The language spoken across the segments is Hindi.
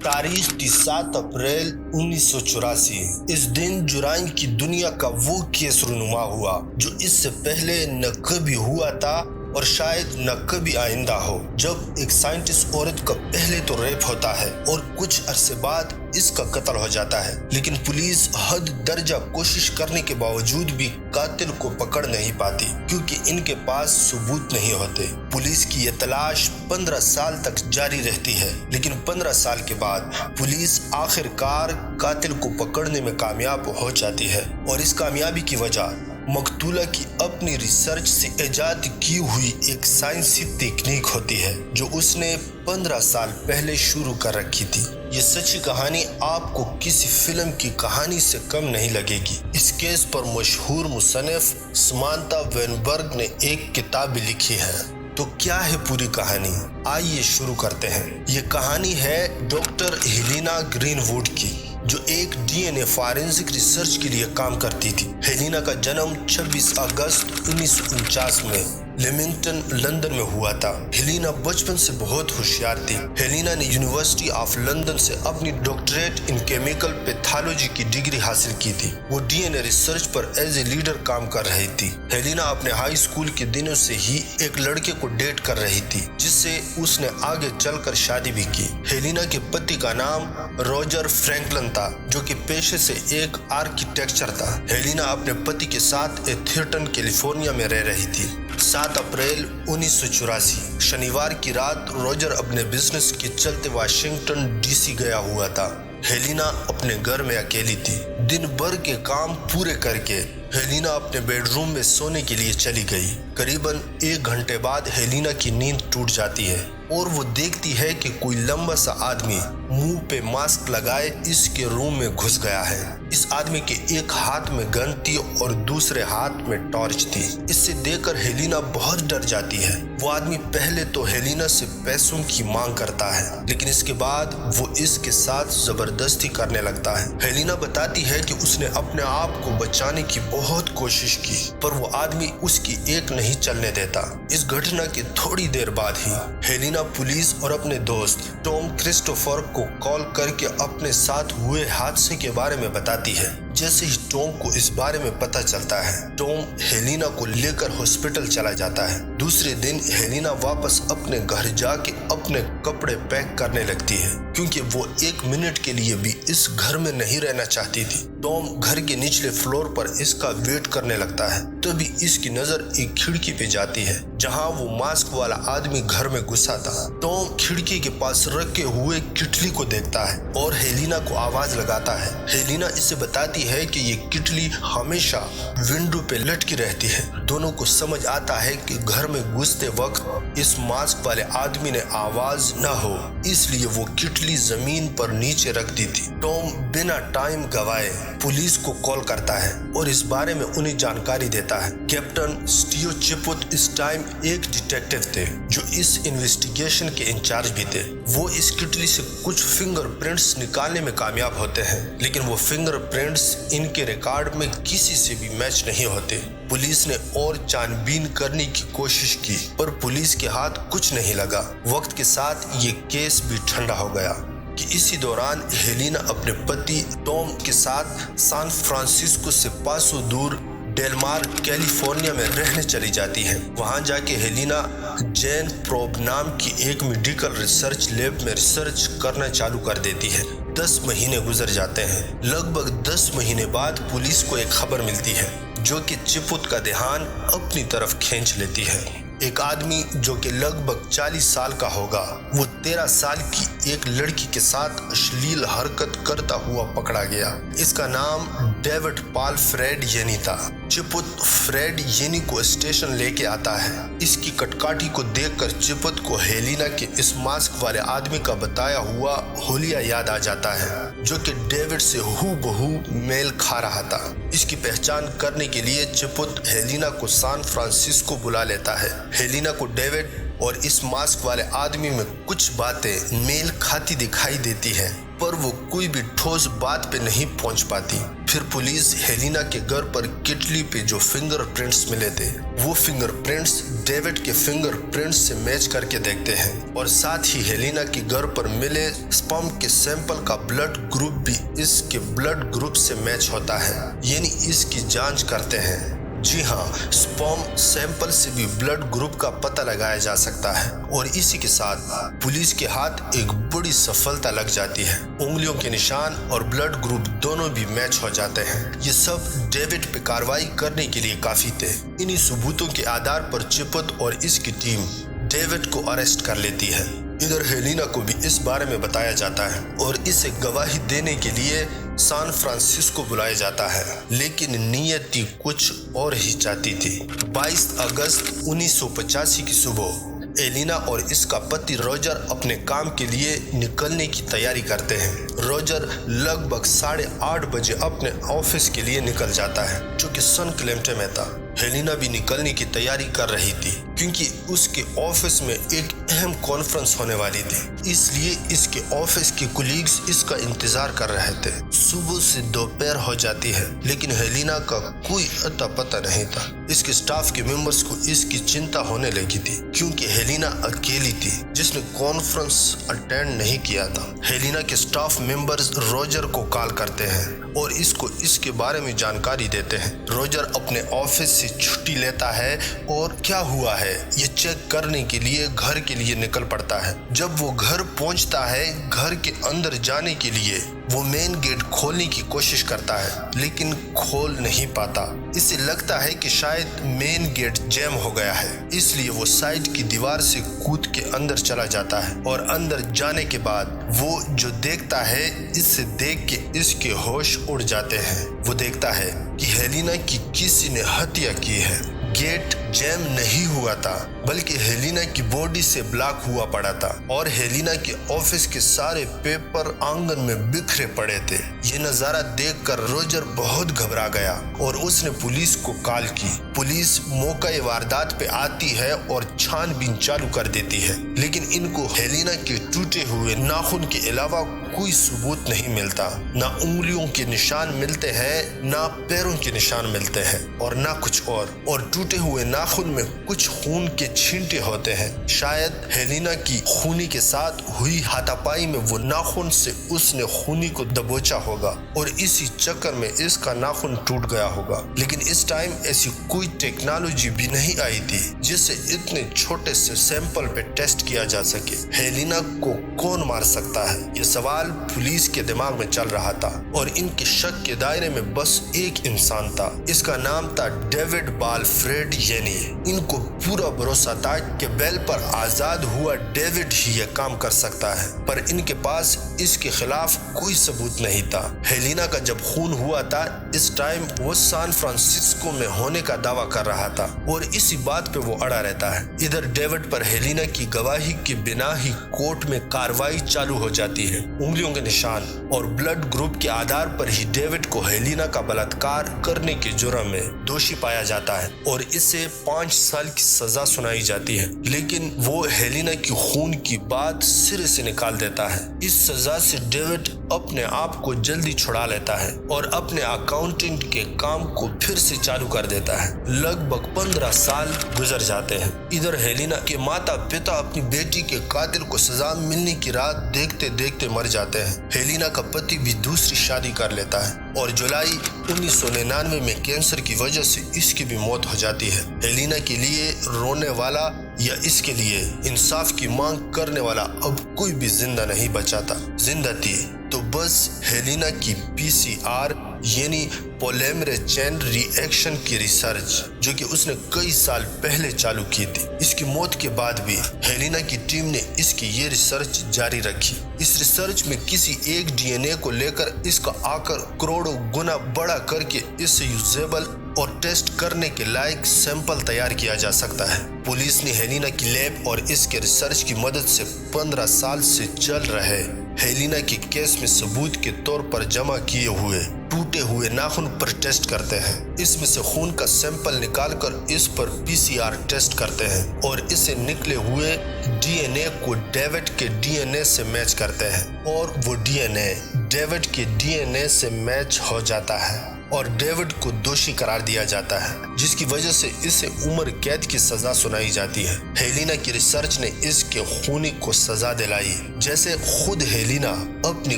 तारीख थी 7 अप्रैल 1984। इस दिन जुराइम की दुनिया का वो केस रुनुमा हुआ जो इससे पहले न कभी हुआ था और शायद न कभी आइंदा हो, जब एक साइंटिस्ट औरत का पहले तो रेप होता है और कुछ अरसे बाद इसका कत्ल हो जाता है, लेकिन पुलिस हद दर्जा कोशिश करने के बावजूद भी कातिल को पकड़ नहीं पाती क्योंकि इनके पास सबूत नहीं होते। पुलिस की ये तलाश 15 साल तक जारी रहती है, लेकिन 15 साल के बाद पुलिस आखिरकार कातिल को पकड़ने में कामयाब हो जाती है और इस कामयाबी की वजह मकतूला की अपनी रिसर्च से इजाद की हुई एक साइंसी तकनीक होती है जो उसने 15 साल पहले शुरू कर रखी थी। ये सच्ची कहानी आपको किसी फिल्म की कहानी से कम नहीं लगेगी। इस केस पर मशहूर मुसन्निफ समांथा वेनबर्ग ने एक किताब भी लिखी है। तो क्या है पूरी कहानी, आइए शुरू करते हैं। ये कहानी है डॉक्टर हेलेना ग्रीनवुड की, जो एक डीएनए फॉरेंसिक रिसर्च के लिए काम करती थी। हेलेना का जन्म 26 अगस्त 1949 में लेमिंगटन लंदन में हुआ था। हेलेना बचपन से बहुत होशियार थी। हेलेना ने यूनिवर्सिटी ऑफ लंदन से अपनी डॉक्टरेट इन केमिकल पैथोलॉजी की डिग्री हासिल की थी। वो डीएनए रिसर्च पर एज ए लीडर काम कर रही थी। हेलेना अपने हाई स्कूल के दिनों से ही एक लड़के को डेट कर रही थी, जिससे उसने आगे चलकर शादी भी की। हेलेना के पति का नाम रॉजर फ्रैंकलिन था, जो कि पेशे से एक आर्किटेक्चर था। हेलेना अपने पति के साथ एथर्टन कैलिफोर्निया में रह रही थी। 7 अप्रैल 1984 शनिवार की रात रॉजर अपने बिजनेस के चलते वाशिंगटन डीसी गया हुआ था। हेलेना अपने घर में अकेली थी। दिन भर के काम पूरे करके हेलेना अपने बेडरूम में सोने के लिए चली गई। करीबन 1 घंटे बाद हेलेना की नींद टूट जाती है और वो देखती है कि कोई लंबा सा आदमी मुंह पे मास्क लगाए इसके रूम में घुस गया है। इस आदमी के एक हाथ में गन थी और दूसरे हाथ में टॉर्च थी। इससे देखकर हेलेना बहुत डर जाती है। वो आदमी पहले तो हेलेना से पैसों की मांग करता है, लेकिन इसके बाद वो इसके साथ जबरदस्ती करने लगता है। हेलेना बताती है कि उसने अपने आप को बचाने की बहुत कोशिश की, पर वो आदमी उसकी एक नहीं चलने देता। इस घटना के थोड़ी देर बाद ही हेलेना पुलिस और अपने दोस्त टॉम क्रिस्टोफर को कॉल करके अपने साथ हुए हादसे के बारे में बताती है। जैसे ही टॉम को इस बारे में पता चलता है, टॉम हेलेना को लेकर हॉस्पिटल चला जाता है। दूसरे दिन हेलेना वापस अपने घर जाके अपने कपड़े पैक करने लगती है, क्योंकि वो 1 मिनट के लिए भी इस घर में नहीं रहना चाहती थी। टॉम घर के निचले फ्लोर पर इसका वेट करने लगता है। तभी इसकी नजर एक खिड़की पे जाती है, जहां वो मास्क वाला आदमी घर में घुसा था। टॉम खिड़की के पास रखे हुए किटली को देखता है और हेलेना को आवाज लगाता है। हेलेना इसे बताती है कि ये किटली हमेशा विंडो पे लटकी रहती है। दोनों को समझ आता है कि घर में घुसते वक्त इस मास्क वाले आदमी ने आवाज न हो, इसलिए वो किटली जमीन पर नीचे रख दी थी। टॉम बिना टाइम गवाए पुलिस को कॉल करता है और इस बारे में उन्हें जानकारी देता है। कैप्टन स्टीव चिपुत इस टाइम एक डिटेक्टिव थे जो इस इन्वेस्टिगेशन के इंचार्ज भी थे। वो इस किटली से कुछ फिंगरप्रिंट्स निकालने में कामयाब होते हैं, लेकिन वो फिंगरप्रिंट्स इनके रिकॉर्ड में किसी से भी मैच नहीं होते। पुलिस ने और छानबीन करने की कोशिश की, पर पुलिस के हाथ कुछ नहीं लगा। वक्त के साथ ये केस भी ठंडा हो गया कि इसी दौरान हेलेना अपने पति टॉम के साथ सैन फ्रांसिस्को से 500 दूर डेलमार कैलिफोर्निया में रहने चली जाती है। वहां जाके हेलेना जैन प्रोब नाम की एक मेडिकल रिसर्च लैब में रिसर्च करना चालू कर देती है। 10 महीने गुजर जाते हैं। लगभग 10 महीने बाद पुलिस को एक खबर मिलती है जो कि चिपुत का ध्यान अपनी तरफ खींच लेती है। एक आदमी जो कि लगभग 40 साल का होगा, वो 13 साल की एक लड़की के साथ अश्लील हरकत करता हुआ पकड़ा गया। इसका नाम डेविड पॉल फ्रेड येनी था। चिपुत फ्रेड येनी को स्टेशन लेके आता है। इसकी कटकाठी को देखकर चिपुत को हेलेना के इस मास्क वाले आदमी का बताया हुआ होलिया याद आ जाता है, जो कि डेविड से हूबहू मेल खा रहा था। इसकी पहचान करने के लिए चिपुत हेलेना को सैन फ्रांसिस्को बुला लेता है। हेलेना को डेविड और इस मास्क वाले आदमी में कुछ बातें मेल खाती दिखाई देती हैं, पर वो कोई भी ठोस बात पे नहीं पहुंच पाती। फिर पुलिस हेलिना के घर पर किटली पे जो फिंगरप्रिंट्स मिले थे वो फिंगरप्रिंट्स डेविड के फिंगरप्रिंट्स से मैच करके देखते हैं और साथ ही हेलिना के घर पर मिले स्पर्म के सैंपल का ब्लड ग्रुप भी इसके ब्लड ग्रुप से मैच होता है, यानी इसकी जांच करते हैं। जी हाँ, स्पर्म सैंपल से भी ब्लड ग्रुप का पता लगाया जा सकता है और इसी के साथ पुलिस के हाथ एक बड़ी सफलता लग जाती है। उंगलियों के निशान और ब्लड ग्रुप दोनों भी मैच हो जाते हैं। ये सब डेविड पे कार्रवाई करने के लिए काफी थे। इन्हीं सबूतों के आधार पर चिपत और इसकी टीम डेविड को अरेस्ट कर लेती है। इधर हेलिना को भी इस बारे में बताया जाता है और इसे गवाही देने के लिए सैन फ्रांसिस्को बुलाया जाता है, लेकिन नियति कुछ और ही चाहती थी। 22 अगस्त 1985 की सुबह एलिना और इसका पति रॉजर अपने काम के लिए निकलने की तैयारी करते हैं। रॉजर लगभग 8:30 बजे अपने ऑफिस के लिए निकल जाता है, जो कि सन क्लेमेंटो में था। हेलिना भी निकलने की तैयारी कर रही थी क्योंकि उसके ऑफिस में एक अहम कॉन्फ्रेंस होने वाली थी, इसलिए इसके ऑफिस के कुलीग्स इसका इंतजार कर रहे थे। सुबह से दोपहर हो जाती है, लेकिन हेलिना का कोई अता पता नहीं था। इसके स्टाफ के मेंबर्स को इसकी चिंता होने लगी थी क्योंकि हेलिना अकेली थी जिसने कॉन्फ्रेंस अटेंड नहीं किया था। हेलिना के स्टाफ मेंबर्स रॉजर को कॉल करते हैं और इसको इसके बारे में जानकारी देते हैं। रॉजर अपने ऑफिस से छुट्टी लेता है और क्या हुआ है ये चेक करने के लिए घर के लिए निकल पड़ता है। जब वो घर पहुंचता है, घर के अंदर जाने के लिए वो मेन गेट खोलने की कोशिश करता है, लेकिन खोल नहीं पाता। इसे लगता है कि शायद मेन गेट जैम हो गया है, इसलिए वो साइड की दीवार से कूद के अंदर चला जाता है और अंदर जाने के बाद वो जो देखता है, इससे देख के इसके होश उड़ जाते हैं। वो देखता है कि हेलिना की किसी ने हत्या की है। गेट जैम नहीं हुआ था, बल्कि हेलिना की बॉडी से ब्लॉक हुआ पड़ा था और हेलिना के ऑफिस के सारे पेपर आंगन में बिखरे पड़े थे। ये नजारा देखकर रॉजर बहुत घबरा गया और उसने पुलिस को कॉल की। पुलिस मौका वारदात पे आती है और छानबीन चालू कर देती है, लेकिन इनको हेलिना के टूटे हुए नाखून के अलावा कोई सबूत नहीं मिलता। ना उंगलियों के निशान मिलते हैं, ना पैरों के निशान मिलते हैं और ना कुछ और टूटे हुए नाखून में कुछ खून के छींटे होते हैं। शायद हेलिना की खूनी के साथ हुई हाथापाई में वो नाखून से उसने खूनी को दबोचा होगा और इसी चक्कर में इसका नाखून टूट गया होगा। लेकिन इस टाइम ऐसी कोई टेक्नोलॉजी भी नहीं आई थी जिससे इतने छोटे से सैंपल पे टेस्ट किया जा सके। हेलिना को कौन मार सकता है, ये सवाल पुलिस के दिमाग में चल रहा था और इनके शक के दायरे में बस एक इंसान था। इसका नाम था डेविड बालफ्रेड येनी। इनको पूरा भरोसा था कि बेल पर आजाद हुआ डेविड ही यह काम कर सकता है, पर इनके पास इसके खिलाफ कोई सबूत नहीं था। हेलिना का जब खून हुआ था, इस टाइम वो सैन फ्रांसिस्को में होने का दावा कर रहा था और इसी बात पे वो अड़ा रहता है। इधर डेविड पर हेलिना की गवाही के बिना ही कोर्ट में कार्रवाई चालू हो जाती है। उंगलियों के निशान और ब्लड ग्रुप के आधार पर ही डेविड को हेलिना का बलात्कार करने के जुर्म में दोषी पाया जाता है और इसे 5 साल की सजा सुनाई जाती है। लेकिन वो हेलिना की खून की बात सिरे से निकाल देता है। इस सजा से डेविड अपने आप को जल्दी छुड़ा लेता है और अपने अकाउंटेंट के काम को फिर से चालू कर देता है। लगभग 15 साल गुजर जाते हैं। इधर हेलिना के माता पिता अपनी बेटी के कातिल को सजा मिलने की रात देखते देखते मर जाते हैं। हेलिना का पति भी दूसरी शादी कर लेता है और जुलाई 1999 में कैंसर की वजह से इसकी भी मौत हो जाती है। हेलिना के लिए रोने वाला या इसके लिए इंसाफ की मांग करने वाला अब कोई भी जिंदा नहीं बचा था। जिंदा थी तो बस हेलिना की PCR यानी पॉलीमरेज चेन रिएक्शन की रिसर्च, जो कि उसने कई साल पहले चालू की थी। इसकी मौत के बाद भी हेलिना की टीम ने इसकी ये रिसर्च जारी रखी। इस रिसर्च में किसी एक DNA को लेकर इसका आकर करोड़ों गुना बड़ा करके इससे यूजेबल और टेस्ट करने के लायक सैंपल तैयार किया जा सकता है। पुलिस ने हेलिना की लैब और इसके रिसर्च की मदद से 15 साल से चल रहे हेलिना के केस में सबूत के तौर पर जमा किए हुए टूटे हुए नाखून पर टेस्ट करते हैं। इसमें से खून का सैंपल निकालकर इस पर पीसीआर टेस्ट करते हैं और इससे निकले हुए डीएनए को डेविड के डीएनए से मैच करते हैं और वो डीएनए डेविड के डीएनए से मैच हो जाता है और डेविड को दोषी करार दिया जाता है, जिसकी वजह से इसे उम्र कैद की सजा सुनाई जाती है। हेलिना की रिसर्च ने इसके खूनी को सजा दिलाई, जैसे खुद हेलिना अपनी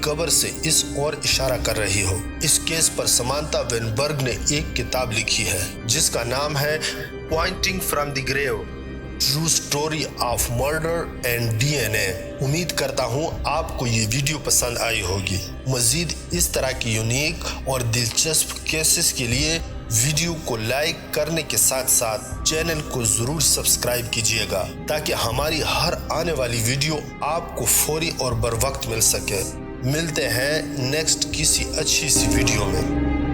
कब्र से इस ओर इशारा कर रही हो। इस केस पर समांथा वेनबर्ग ने एक किताब लिखी है जिसका नाम है pointing from the grave, true story of murder and DNA. उम्मीद करता हूँ आपको ये वीडियो पसंद आई होगी। मजीद इस तरह की यूनिक और दिलचस्प केसेस के लिए वीडियो को लाइक करने के साथ साथ चैनल को जरूर सब्सक्राइब कीजिएगा ताकि हमारी हर आने वाली वीडियो आपको फौरी और बर वक्त मिल सके। मिलते हैं नेक्स्ट किसी अच्छी सी वीडियो में।